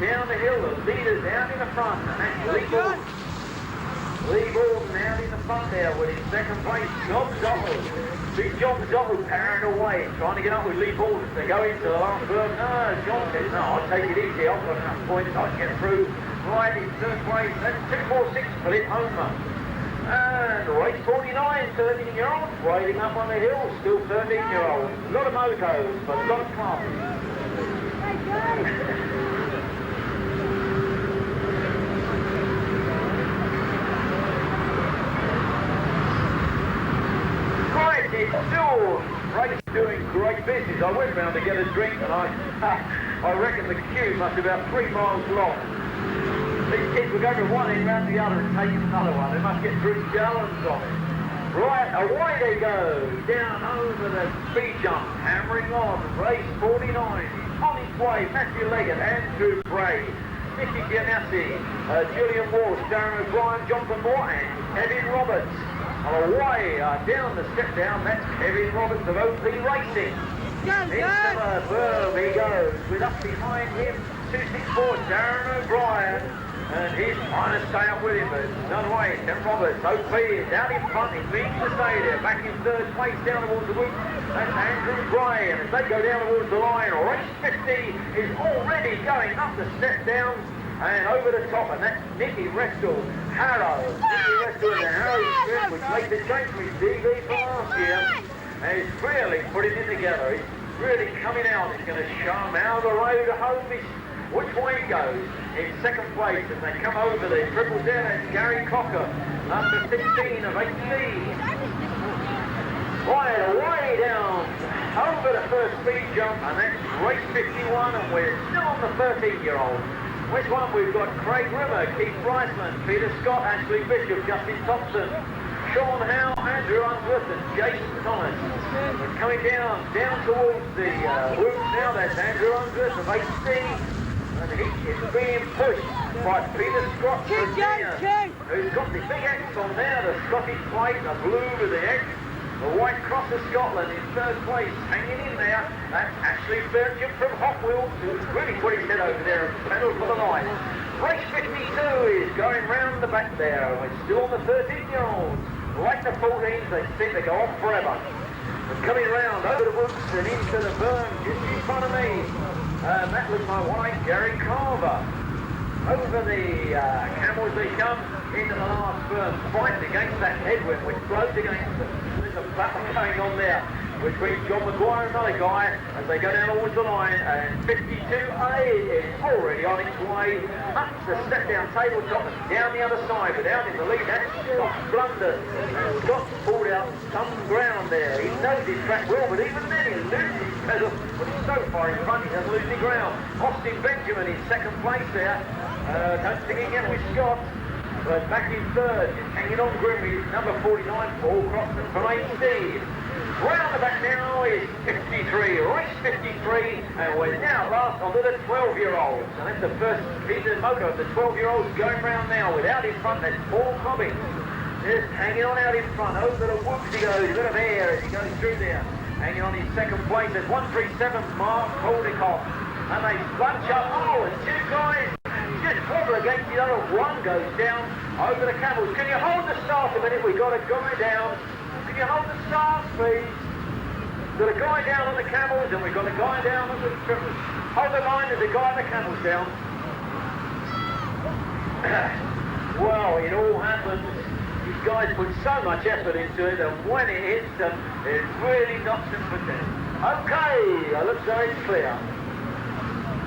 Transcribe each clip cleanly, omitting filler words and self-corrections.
down the hill, the leader's out in the front, and that's Lee Borden. Lee Borden out in the front there with his second place, John Zottle. Big John Zottle powering away, trying to get up with Lee Borden. They go into the last berm. No, John says, no, I'll take it easy. I've got enough points, I can get through. Right in third place, that's 246, Philip Homer. And race 49, 13-year-olds, riding up on the hill, still 13-year-olds. A lot of motos, but a lot of cars. Right, it's still race doing great business. I went round to get a drink and I reckon the queue must be about 3 miles long. These kids will go from one end round the other and take another one. They must get 3 gallons of it. Right, away they go. Down over the speed jump, hammering on. Race 49. On his way, Matthew Leggett, Andrew Bray, Nicky Gianassi, Julian Walsh, Darren O'Brien, Jonathan Moore, and Kevin Roberts. And away, down the step down, that's Kevin Roberts of OP Racing. Into the berm he goes, with up behind him, 264, Darren O'Brien. And he's trying to stay up with him, but no way. Kevin Roberts, OP is out in front. He means to stay there. Back in third place, down towards the woods. That's Andrew Bray. And as they go down towards the line, race 50 is already going up the step down and over the top. And that's Nicky Restle, Harrow. Nicky Restle in the Harrow strip, which made the change from his DV from last year. And he's really putting it together. He's really coming out. He's going to show him how the road home is. Which way he goes in second place as they come over the Triple Z. That's Gary Cocker, number 16 of 18. Right away down over the first speed jump, and that's race 51, and we're still on the 13-year-old. Which one? We've got Craig Rimmer, Keith Bryceland, Peter Scott, Ashley Bishop, Justin Thompson, Sean Howe, Andrew Unsworth, and Jason Thomas. We're coming down towards the whoops now. That's Andrew Unsworth of 18. And he is being pushed by Peter Scott, who's got the big X on there, the Scottish plate, the blue with the X, the white cross of Scotland in third place, hanging in there. That's Ashley Bircham from Hot Wheels, who's really put his head over there and pedalled for the line. Race 52 is going round the back there. We're still on the 13-year-olds. Like the 14s, they seem to go off forever. We're coming round over the woods and into the berm just in front of me. That looks like white Gary Carver. Over the camels they come into the last berm, fighting against that headwind which blows against them. There's a battle going on there between John Maguire and another guy as they go down towards the line, and 52A is already on its way up the step down tabletop and down the other side, but out in the lead, that's Scott Blunder. Scott's pulled out some ground there. He knows his track well, but even then he loses his pedal, but he's so far in front he doesn't lose any ground. Austin Benjamin in second place there. Don't think he can get with Scott, but back in third, hanging on grimly, number 49, Paul Croxton from HD. Round the back now is 53, race 53, and we're now last onto the 12-year-olds. And that's the first piece of moto of the 12-year-olds going round now. Without in front, that's Paul Cobbins. Just hanging on out in front, over the woods he goes, a bit of air as he goes through there. Hanging on in second place, there's 137, Mark Holdikoff. And they bunch up, and 2 guys just wobble against the other. One goes down over the camels. Can you hold the start a minute? We've got a guy down. Can you hold the start, please? We've got a guy down on the camels, and we've got a guy down on the triples. Hold the line, there's a guy on the camels down. Well, it all happens. These guys put so much effort into it, and when it hits them, it really knocks them for dead. Okay, it looks very clear.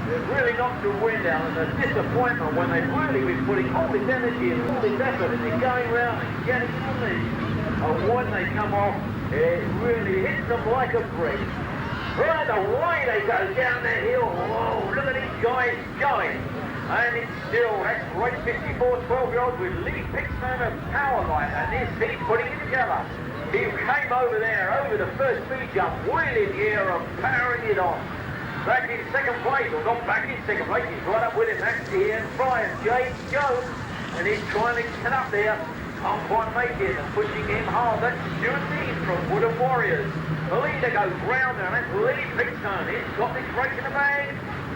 It really knocks the wind out, and the disappointment when they've really been putting all this energy and all this effort into going round and getting on these. And when they come off, it really hits them like a brick. Right away they go down the hill. Whoa, look at these guys going. And it's still, that's race 54, 12-year-olds with Lee Pixman of Powerline, and he's putting it together. He came over there, over the first speed jump, wheeling here and powering it on. Back in second place, or not back in second place, he's right up with him, that's Ian Fry and James Jones, and he's trying to get up there. Can't quite make it, and pushing him hard. That's Stuart Dean from Woodham Warriors. The leader goes round there, and that's Lee Pixman. He's got this race in the bag.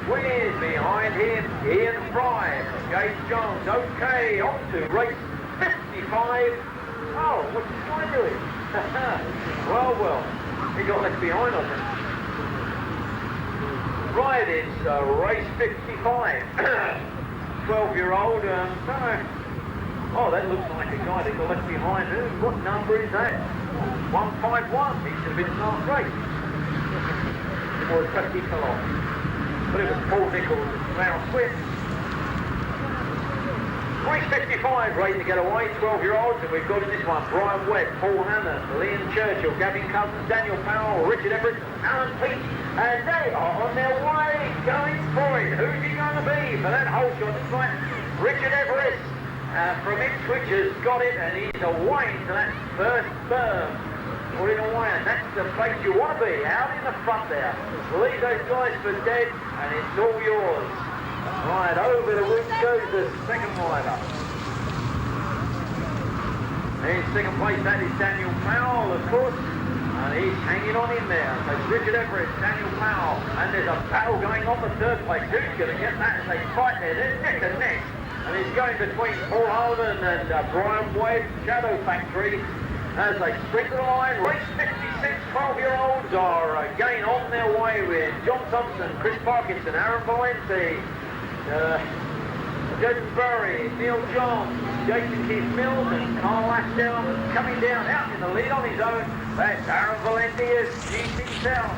We're behind him, him, Ian Fry, James Jones, okay, on to race 55. Oh, what's this guy doing? well, he got left behind on him. Right, it's race 55. 12-year-old, don't know. Oh, that looks like a guy that got left behind. What number is that? 151. He should have been in last race. Or 50 fell off. But it was Paul Nichols and Slough Swift. Race 55, ready to get away, 12-year-olds, and we've got in this one Brian Webb, Paul Hannon, Liam Churchill, Gavin Cousins, Daniel Powell, Richard Everett, Alan Peach, and they are on their way, going for it. Who's he going to be for that whole shot? It's like Richard Everett from Ipswich has got it, and he's away to that first berm. Putting away, and that's the place you want to be, out in the front there. Leave those guys for dead, and it's all yours. Right, over the woods goes the second rider. In second place, that is Daniel Powell, of course, and he's hanging on in there. So it's Richard Everett, Daniel Powell, and there's a battle going on the third place. Who's going to get that as they fight there? They're neck and neck, and it's going between Paul Holden and Brian Webb, Shadow Factory, as they sprint the line. Race 56, 12-year-olds are again on their way with John Thompson, Chris Parkinson, Aaron Valenti, Jason Burry, Neil Johns, Jason Keith Mills, and Carl Ashdown coming down out in the lead on his own. That's Aaron Valenti as GC South,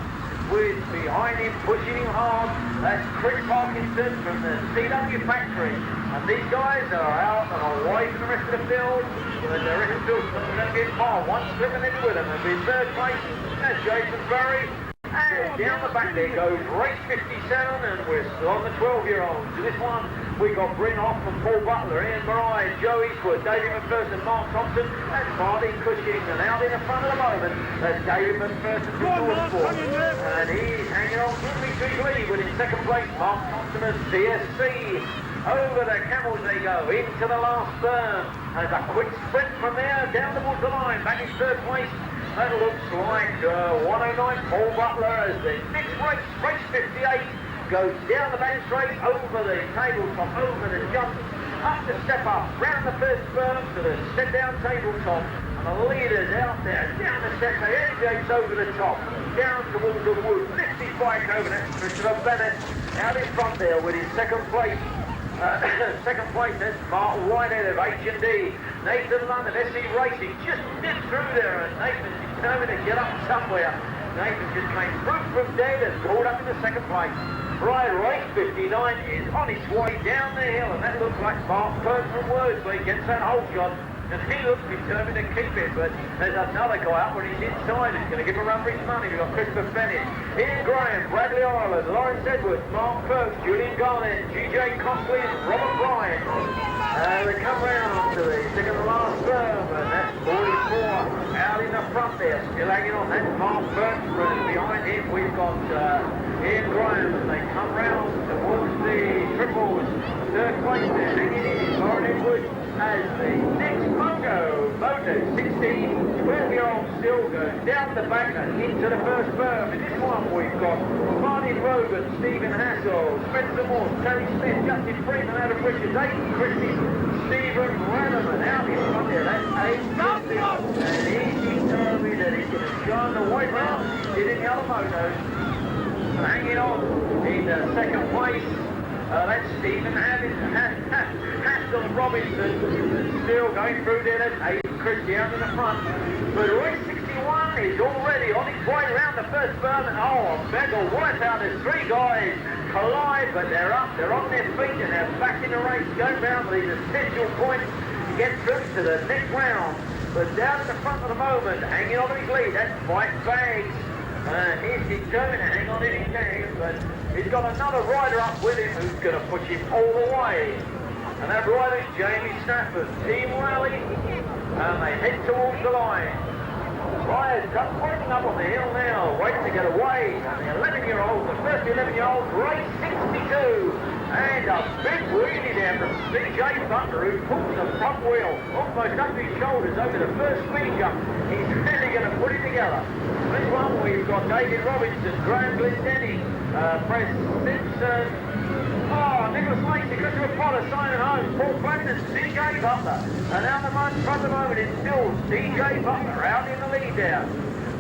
with behind him, pushing him hard. That's Chris Parkinson from the CW Factory. And these guys are out and away from the rest of the field. And the rest of the field is going to get far. One slipping in with them. And in third place, that's Jason Burry. And down the back there goes race 57, and we're still on the 12-year-olds. In this one, we got Bryn Hoff and Paul Butler, Ian Marai, Joe Eastwood, David McPherson, Mark Thompson, and Martin Cushing. And out in the front at the moment, that's David McPherson from Northport. And he's hanging on quickly to his lead, with in second place, Mark Thompson as CSC. Over the camels they go, into the last berm. There's a quick sprint from there, down the waterline, back in third place. That looks like 109 Paul Butler as the next race, race 58, goes down the back straight, over the tabletop, over the jump, up the step up, round the first berm to the step down tabletop, and the leader's out there, down the step, they energize over the top, down towards the wood, lifts his bike over that, Christopher Bennett out in front there with his second place. Second place, that's Mark Whitehead of H&D. Nathan London, SC Racing, just dipped through there, and Nathan's determined to get up somewhere. Nathan just came through from dead and pulled up in the second place. Right, race 59 is on its way down the hill, and that looks like Mark Perk from Worsley gets that whole shot. And he looks determined to keep it, but there's another guy up when he's inside who's going to give a run for his money. We've got Christopher Bennett, Ian Graham, Bradley Ireland, Lawrence Edwards, Mark Perks, Julian Garland, GJ Copley, and Robert Bryan. They come round to the second to last berm, and that's 44 out in the front there, still hanging on. That's Mark Perks, and behind him we've got Ian Graham, and they come round towards the triples. Third place there, hanging in Lauren Edwards as the next moto 16, 12-year-old still goes down the back and into the first berm. In this one we've got Martin Rogan, Stephen Hassel, Spencer Morse, Terry Smith, Justin Freeman, Adam Richards, Aidan Christie, Stephen Ranneman out in front there. That's Aidan Christie, and he's determined that he's going to shine the white round. He did in the other motos. Hanging on in second place. That's Stephen Hassel Robinson, still going through there. That's Aidan Christie out in the front. But race 61 is already on its way around the first berm, and oh, a mega whiteout. There's three guys collide, but they're up, they're on their feet, and they're back in the race, going round for these essential points to get through to the next round. But down in the front at the moment, hanging on to his lead, that's Mike Baggs. He's determined to hang on if he can, but he's got another rider up with him who's going to push him all the way. And that rider's Jamie Stafford, Team Rally, and they head towards the line. Riders up, pointing up on the hill now, waiting to get away. And the 11-year-old, the first 11-year-old, race 62. And a big wheelie there from CJ Butler, who pulls the front wheel almost up his shoulders over the first speed jump. He's really going to put it together. This one we've got David Robinson, Graham Glendenning, Press Simpson, Nicholas we're signing home. Paul Fleming and CJ Butler. And out the front for the moment, it's still CJ Butler out in the lead there.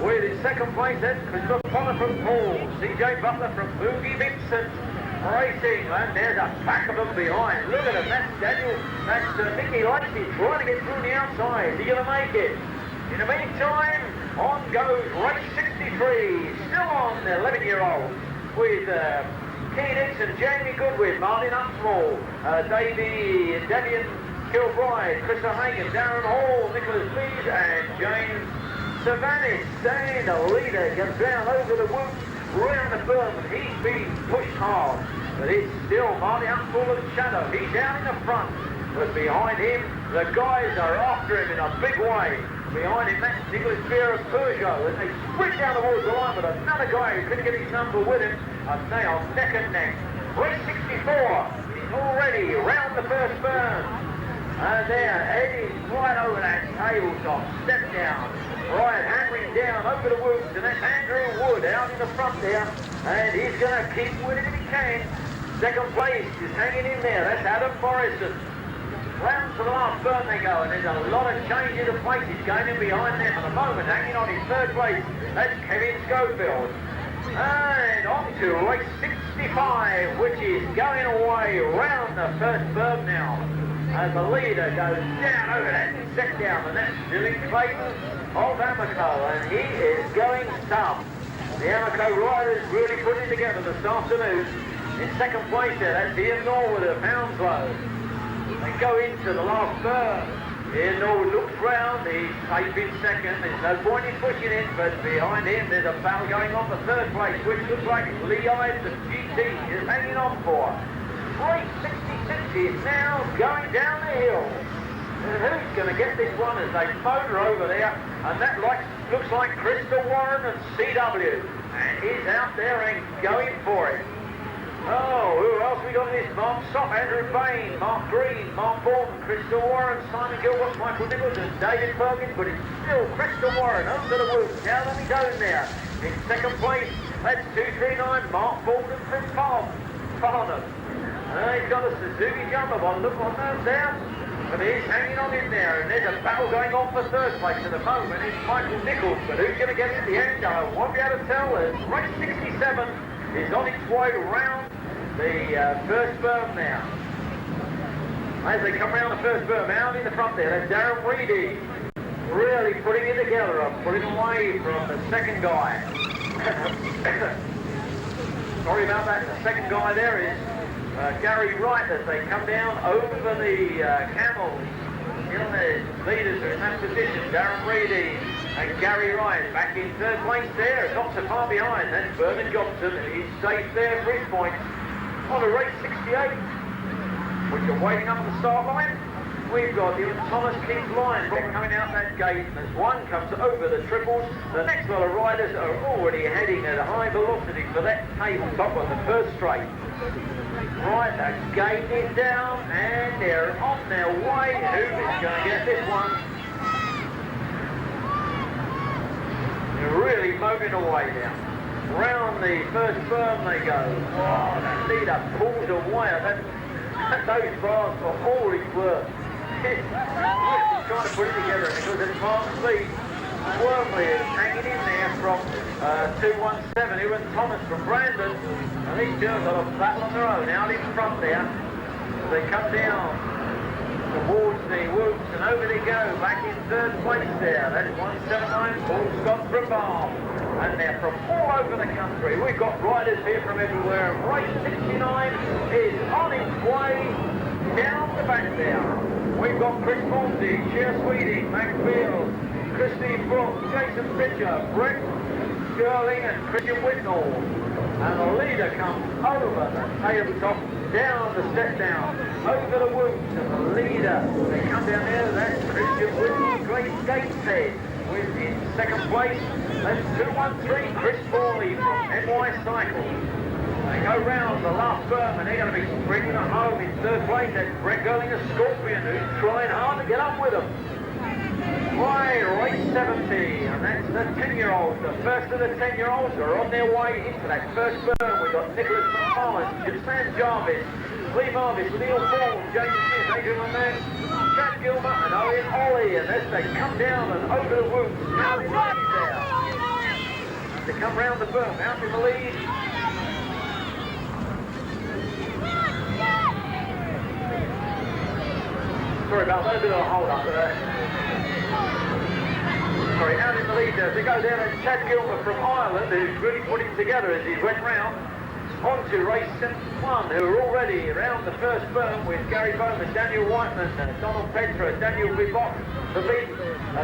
With in second place, then Christopher Potter from Paul, CJ Butler from Boogie Vincent Racing, and there's a pack of them behind. Look at him, that's Daniel, that's Nicky Lacey trying to get through the outside. Is he going to make it? In the meantime, on goes race 63, still on the 11-year-old with Keane Dixon, Jamie Goodwin, Martin Upsmall, Davian Kilbride, Chris O'Hagan, Darren Hall, Nicholas Lees, and James Savanis. Staying the leader, gets down over the woods, round the berm, and he's being pushed hard. But it's still Marty Upsmall and Shadow. He's down in the front, but behind him, the guys are after him in a big way. Behind him, that's Nicholas Beer of Peugeot, and they sprint down towards the line with another guy who couldn't get his number with him, and they are neck and neck. Race 64 is already round the first berm, and there, Eddie's right over that tabletop, step down, right, hammering down over the woods, and that's Andrew Wood out in the front there, and he's going to keep winning if he can. Second place is hanging in there, that's Adam Morrison. Round to the last berm they go, and there's a lot of changes of places going in behind them at the moment. Hanging on in third place, that's Kevin Schofield. And on to race 65, which is going away round the first berm now. As the leader goes down over that set down, and that's Dylan Clayton of Amoco, and he is going tough. The Amoco riders really put it together this afternoon. In second place there, that's Ian Norwood of Hounslow. They go into the last berm. Ian Norwood looks round, he's safe in second. There's no point in pushing it, but behind him there's a battle going on for third place, which looks like Lee Ives of GT is hanging on for. Race 66 is now going down the hill. And who's going to get this one as they motor over there? And that looks like Krista Warren and CW. And he's out there and going for it. Oh, who else we got in this? Mark Sopp, Andrew Bain, Mark Green, Mark Bolton, Crystal Warren, Simon Gilbert, Michael Nichols and David Perkins, but it's still Crystal Warren over the woods. Now let me go in there. In second place, that's 239, Mark Bolton from Farnham. He's got a Suzuki jumper on, look on that there. But he's hanging on in there, and there's a battle going on for third place at the moment. It's Michael Nichols, but who's going to get in the end? I won't be able to tell. Race 67 is on its way round the first berm now. As they come round the first berm, out in the front there, that's Darren Reedy, really putting it together, putting away from the second guy. Sorry about that, the second guy there is Gary Wright as they come down over the camels. The leaders are in that position, Darren Reedy and Gary Wright back in third place there, not so far behind. That's Bernard Johnson, and he's safe there for his point. On to race 68, which are waiting up the start line. We've got the Thomas King's line coming out that gate, and as one comes over the triples, the next lot of riders are already heading at a high velocity for that tabletop on the first straight. Right, that gate is down, and they're on their way. Who is going to get this one? They're really moving away now. Round the first berm they go. Oh, that leader pulls away. Those bars for all his work. He's trying to put it together because it's Mark Lee. Wormley is hanging in there from 217. He was Thomas from Brandon. And these two have got a battle on their own out in front there. They come down towards the woods and over they go. Back in third place there. That's 179 Paul Scott from Bath. And they're from all over the country. We've got riders here from everywhere. Race 69 is on its way down the back there. We've got Chris Monty, Cher Sweeting, Max Field, Christine Brook, Jason Pitcher, Brett Girling and Christian Whitnall. And the leader comes over the tabletop, down the step down, over the woods, and the leader, they come down there, that's Christian Whitnall, Great Gateshead. In second place, that's 213 Chris Morley from NY Cycles. They go round the last berm and they're going to be bringing it home in third place. That's Brett Girling, a Scorpion, who's trying hard to get up with them. Why, race 70, and that's the 10-year-olds. The first of the 10-years are on their way into that first berm. We've got Nicholas McFarlane, Jason Jarvis, Sleeve Harvest, Neil Paul, James Smith, Adrian Lamont, Chad Gilbert and Owen Ollie, and as they come down and over the woods, now in the lead there. They come round the berm, out in the lead. Sorry about that, a bit of a hold up there. Sorry, out in the lead there. As they go down, and Chad Gilbert from Ireland, who's really put it together as he went round. On to race 71, who are already around the first berm with Gary Bowman, Daniel Whiteman, Donald Petra, Daniel Ribot, the lead,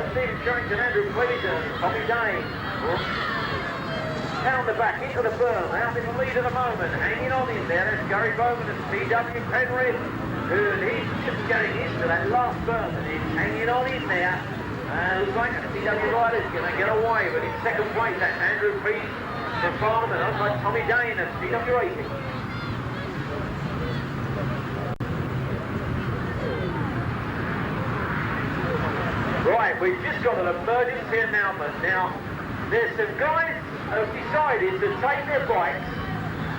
Stephen Sherrington, Andrew Cleveton, Tommy Dane. Down the back, into the berm, out in the lead at the moment, hanging on in there, is Gary Bowman and P.W. Penrith, who he's just getting into that last berm, and he's hanging on in there. Looks like the P.W. rider's going to get away, but in second place, that's Andrew Pease from Parliament, looks like Tommy Dane and P.W. Racing. Right, we've just got an emergency announcement. Now, there's some guys who have decided to take their bikes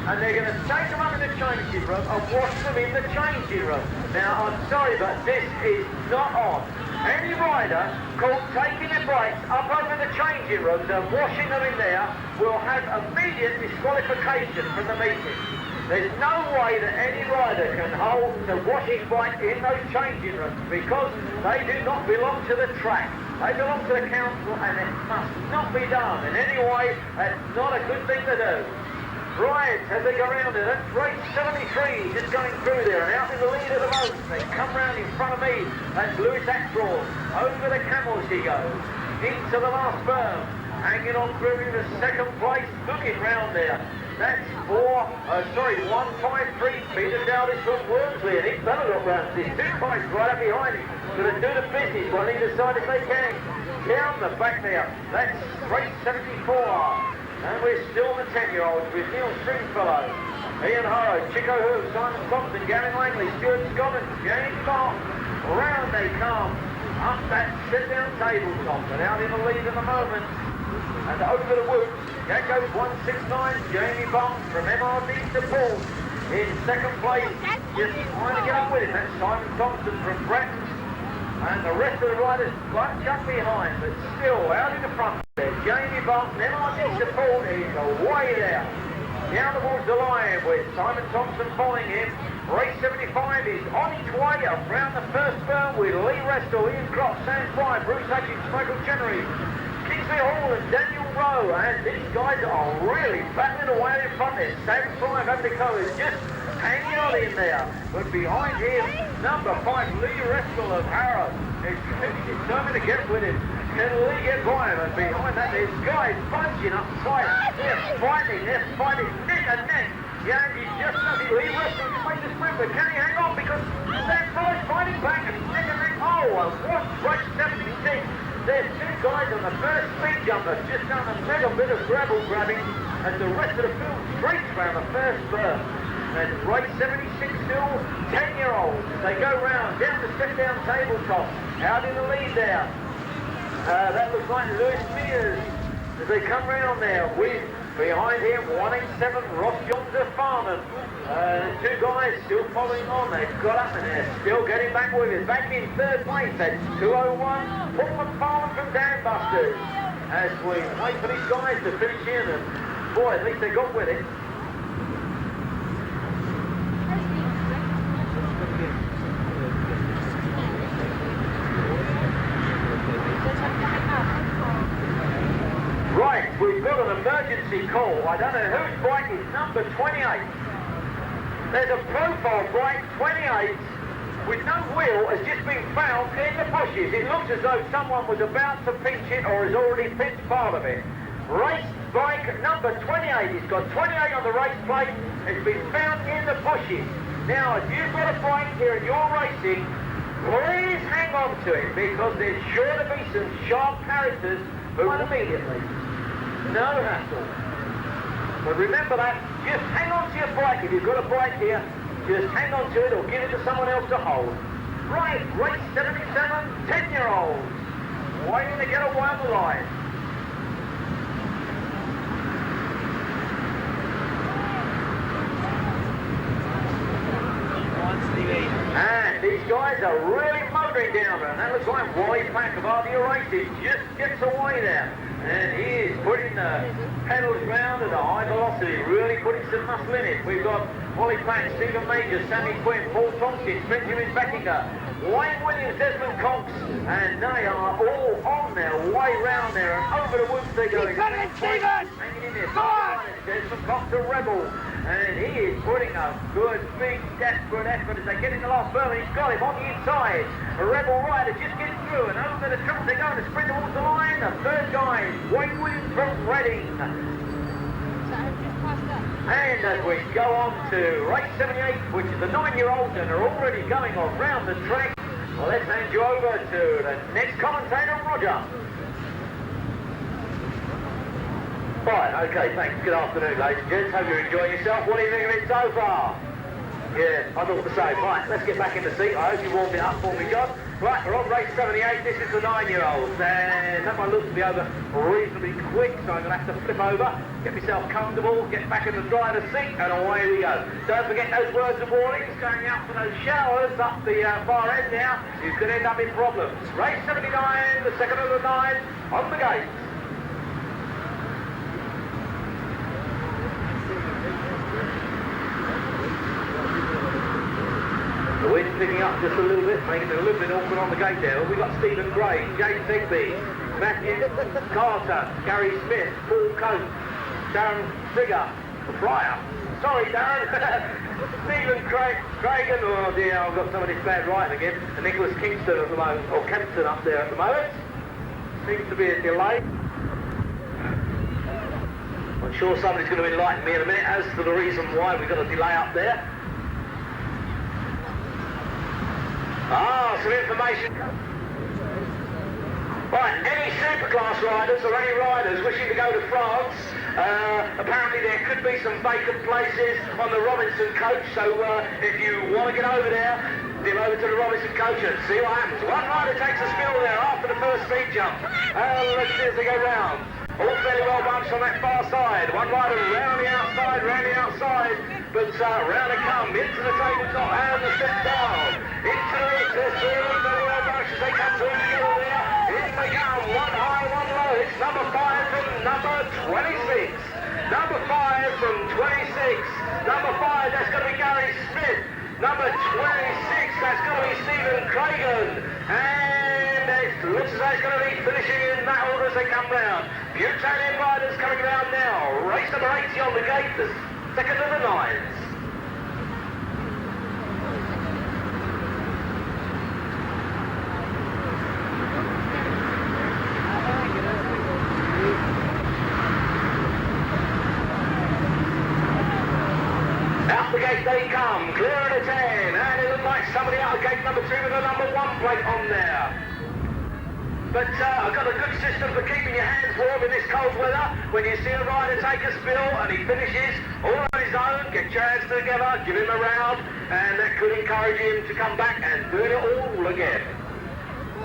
and they're going to take them up in the changing room and wash them in the changing room. Now, I'm sorry, but this is not on. Any rider caught taking their bikes up over the changing rooms and washing them in there will have immediate disqualification from the meeting. There's no way that any rider can hold to wash his bike in those changing rooms because they do not belong to the track. They belong to the council and it must not be done in any way. That's not a good thing to do. Right, as they go round there, that's race 73 just going through there, and out in the lead at the moment. They come round in front of me, that's Lewis Axel. Over the camels he goes, into the last berm, hanging on through in the second place, looking round there. That's 153, Peter Dowdis from Wormsley, and he's better look round. There's two guys right up behind him, going to do the business on either side if they can. Down the back there, that's race 74. And we're still the 10-year-olds with Neil Stringfellow, Ian Harrow, Chico Hu, Simon Thompson, Gavin Langley, Stuart Scott and James Bond. Round they come, up that sit-down tabletop, and out in the lead at the moment. And over the woods, that goes 169, Jamie Bond from MRD to Paul. In second place, just trying to get up with it, that's Simon Thompson from Bratton. And the rest of the riders bunch up behind, but still out in the front there. Jamie Bond, MRD support is away there. Down towards the line with Simon Thompson following him. Race 75 is on its way up round the first berm with Lee Restle, Ian Croft, Sam Fry, Bruce Hutchins, Michael Chenery, Kingsley Hall and Daniel Rowe. And these guys are really battling away in front there. Sam Fry of Apico is just hanging on in there. But behind him, number 5, Lee Restle of Harrow. He's determined to get with him. Can Lee get by him? And behind that, there's guys bunching up tight. They're fighting neck and neck. Yeah, and he's just nothing. Lee Restle just made the sprint, but can he hang on? Because Sam Fry's fighting back and he's neck and neck. Oh, and what race 76. There's two guys on the first speed jumper just done a mega bit of gravel grabbing, and the rest of the field straight around the first berm. And race 76 still 10-year-olds. They go round down the step-down tabletop, out in the lead there. That looks like Lewis Mears as they come round there with behind him 187 Ross Johns of Farnham. Two guys still following on. They've got up and they're still getting back with it. Back in third place, that's 201 Paul McFarlane from Dan Busters. As we wait for these guys to finish in, and boy, at least they got with it. Right, we've got an emergency call. I don't know whose bike is number 28. There's a profile bike 28 with no wheel has just been found in the bushes. It looks as though someone was about to pinch it or has already pinched part of it. Race bike number 28. It's got 28 on the race plate. It's been found in the bushes. Now, if you've got a bike here and you're racing, please hang on to it because there's sure to be some sharp characters who will immediately. No hassle. But remember that, just hang on to your bike. If you've got a bike here, just hang on to it or give it to someone else to hold. Right, race 77, 10-year-olds. Waiting to get away on the line. And these guys are really motoring down there. And that looks like Wally Pack of RDA Racing just gets away there. And he is putting the pedals round at a high velocity, really putting some muscle in it. We've got Wally Pack, Stephen Major, Sammy Quinn, Paul Tompkins, Benjamin Beckinger, Wayne Williams, Desmond Cox, and they are all on their way round there and over the woods they're going. Keep coming, Stephen! Hanging in there. Go on! Desmond Cox, a rebel, and he is putting a good, big, desperate effort as they get in the last berm, and he's got him on the inside. A rebel rider just getting through, and over the trip they're going to sprint towards the line. The third guy is Wayne Williams from Reading. And as we go on to race 78, which is the 9-year-olds, and are already going around the track, well, let's hand you over to the next commentator, Roger. Right, okay, thanks. Good afternoon, ladies and gents. Hope you're enjoying yourself. What do you think of it so far? Yeah, I thought the same. Right, let's get back in the seat. I hope you warmed it up for me, John. Right, we're on race 78. This is the 9-year-olds. And that one looks to be over reasonably quick, so I'm going to have to flip over, get myself comfortable, get back in the driver's seat, and away we go. Don't forget those words of warnings going out for those showers up the far end now. You could end up in problems. Race 79, the second of the 9, on the gate. The wind's picking up just a little bit, making it a little bit awkward on the gate there. We've got Stephen Gray, James Higby, Matthew Carter, Gary Smith, Paul Coates, Darren Frigger, Fryer. Sorry, Darren. Stephen Cragen, oh dear, I've got some of this bad writing again. And Nicholas Kingston at the moment, or Kempton up there at the moment. Seems to be a delay. I'm sure somebody's going to enlighten me in a minute as to the reason why we've got a delay up there. Ah, some information. Right, any superclass riders or any riders wishing to go to France, apparently there could be some vacant places on the Robinson coach, so if you want to get over there, get over to the Robinson coach and see what happens. One rider takes a spill there after the first speed jump. Let's see as they go round. All fairly well bunched on that far side. One rider round the outside, but round they come, into the tabletop and the step down. Into the mix, there's three very well bunched as they come through together there. In they come, one high, one low. It's number 5 from number 26. Number 5 from 26. Number 5, that's going to be Gary Smith. Number 26, that's going to be Stephen Cragen. And it looks as though it's going to be finishing in that order as they come round. Butane riders coming round now. Race number 80 on the gate, the second of the 9s. Out the gate they come, clear of the 10, and it looks like somebody out of gate number 2 with a number 1 plate on there. But I've got a good system for keeping your hands warm in this cold weather. When you see a rider take a spill and he finishes all on his own, get your hands together, give him a round, and that could encourage him to come back and do it all again.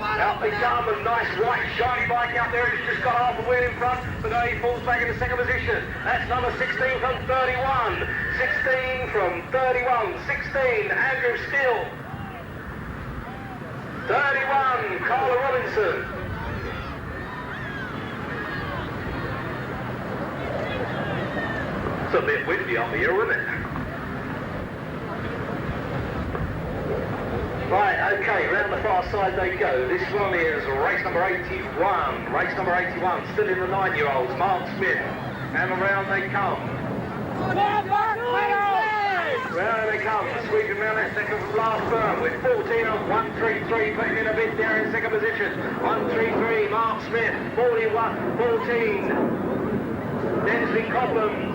Out they come, a nice white shiny bike out there. It's just got half a wheel in front, but now he falls back into second position. That's number 16 from 31. 16 from 31. 16, Andrew Steele. 31, Carla Robinson. It's a bit windy up here, isn't it? Right, okay, round the far side they go. This one is race number 81. Race number 81, still in the 9-year-olds, Mark Smith. And around they come. Round they come, sweeping round that second from last berm with 14 on 133, putting in a bit there in second position. 133, Mark Smith, 41, 14. Densley Cobham.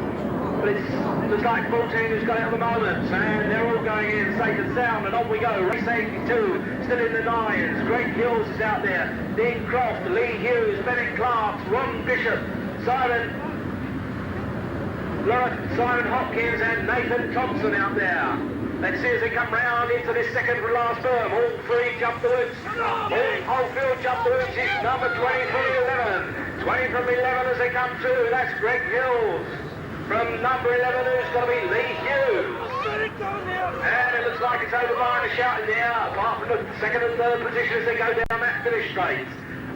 But it's looks like 14 who's got it at the moment, and they're all going in safe and sound, and on we go. Race 82, still in the 9s. Greg Hills is out there. Dean Croft, Lee Hughes, Bennett Clark, Ron Bishop, Simon Hopkins, and Nathan Thompson out there. Let's see as they come round into this second from last berm. All three jump the woods. Whole field jump the woods. It's number 20 from 11. 20 from 11 as they come through. That's Greg Hills. from number 11, who's going to be Lee Hughes. And it looks like it's over line and shouting now, apart from the second and third position as they go down that finish straight.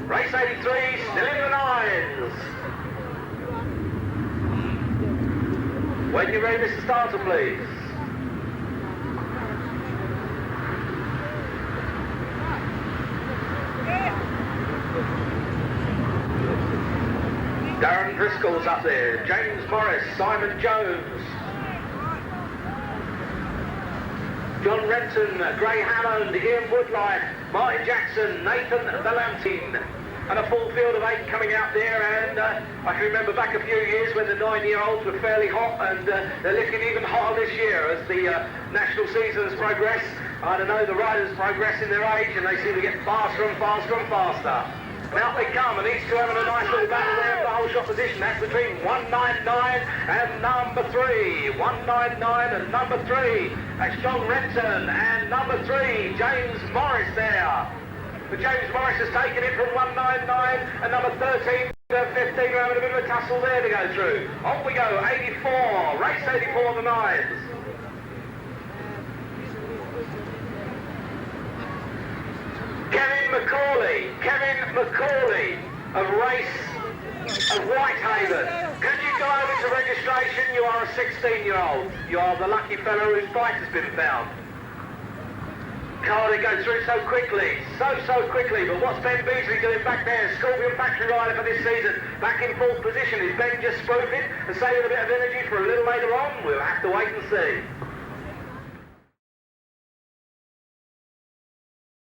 Race 83, still in the nines. When you're ready, Mr. Starter, please. Darren Driscoll's up there, James Morris, Simon Jones, John Renton, Gray Hammond, Ian Woodlight, Martin Jackson, Nathan Valentine, and a full field of 8 coming out there. And I can remember back a few years when the 9-year-olds were fairly hot, and they're looking even hotter this year as the national seasons progress. I don't know, the riders progress in their age, and they seem to get faster and faster and faster. And out they come, and these two having a nice little battle there for the whole shot position. That's between 199 and number 3. 199 and number 3. That's John Renton and number 3, James Morris there. But James Morris has taken it from 199 and number 13 to 15. We're having a bit of a tussle there to go through. On we go, 84, race 84 the nines. Kevin McCauley of Whitehaven. Could you go over to registration? You are a 16-year-old. You are the lucky fellow whose bike has been found. Cardi goes through so quickly, so quickly, but what's Ben Beasley doing back there? Scorpion factory rider for this season, back in fourth position. Is Ben just spoofing and saving a bit of energy for a little later on? We'll have to wait and see.